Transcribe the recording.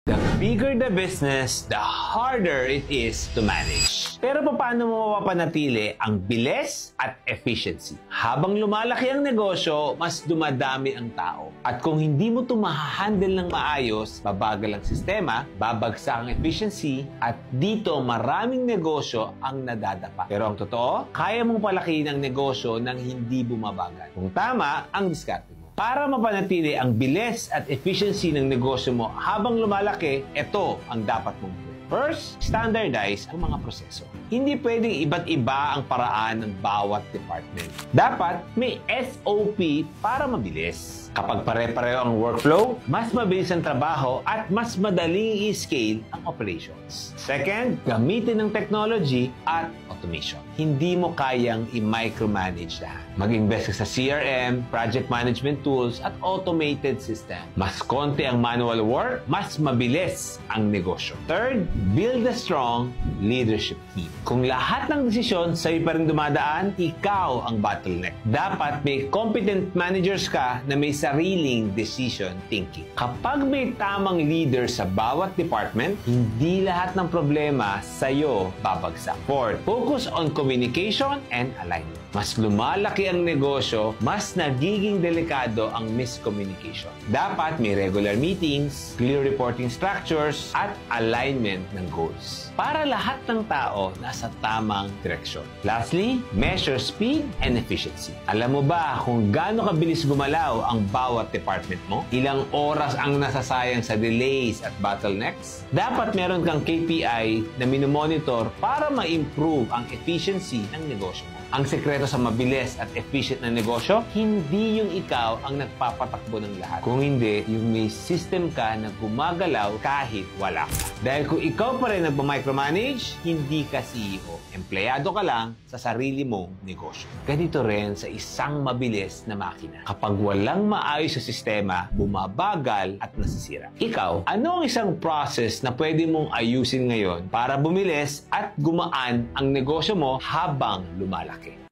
The bigger the business, the harder it is to manage. Pero paano mo mapapanatili ang bilis at efficiency? Habang lumalaki ang negosyo, mas dumadami ang tao. At kung hindi mo ito mahahandle ng maayos, babagal ang sistema, babagsak ang efficiency, at dito maraming negosyo ang nadadapa. Pero ang totoo, kaya mong palakihin ang negosyo nang hindi bumabagal. Kung tama ang diskarte mo. Para mapanatili ang bilis at efficiency ng negosyo mo habang lumalaki, ito ang dapat mong gawin. First, standardize ang mga proseso. Hindi pwedeng iba't iba ang paraan ng bawat department. Dapat may SOP para mabilis. Kapag pare-pareho ang workflow, mas mabilis ang trabaho at mas madaling i-scale ang operations. Second, gamitin ng technology at automation. Hindi mo kayang i-micromanage lahat. Mag-invest ka sa CRM, project management tools, at automated system. Mas konti ang manual work, mas mabilis ang negosyo. Third, build a strong leadership team. Kung lahat ng desisyon sa'yo pa rin dumadaan, ikaw ang bottleneck. Dapat may competent managers ka na may sariling decision thinking. Kapag may tamang leader sa bawat department, hindi lahat ng problema sa'yo babagsak. Fourth, focus on communication and alignment. Mas lumalaki ang negosyo, mas nagiging delikado ang miscommunication. Dapat may regular meetings, clear reporting structures, at alignment ng goals. Para lahat ng tao nasa tamang direksyon. Lastly, measure speed and efficiency. Alam mo ba kung gaano kabilis gumalaw ang bawat department mo? Ilang oras ang nasasayang sa delays at bottlenecks? Dapat meron kang KPI na minomonitor para ma-improve ang efficiency ng negosyo mo. Ang sekreto sa mabilis at efficient na negosyo, hindi yung ikaw ang nagpapatakbo ng lahat. Kung hindi, yung may system ka na gumagalaw kahit wala ka. Dahil kung ikaw pa rin nagpa-micromanage, hindi ka CEO. Empleyado ka lang sa sarili mong negosyo. Ganito rin sa isang mabilis na makina. Kapag walang maayos sa sistema, bumabagal at nasisira. Ikaw, ano ang isang process na pwede mong ayusin ngayon para bumilis at gumaan ang negosyo mo habang lumalaki?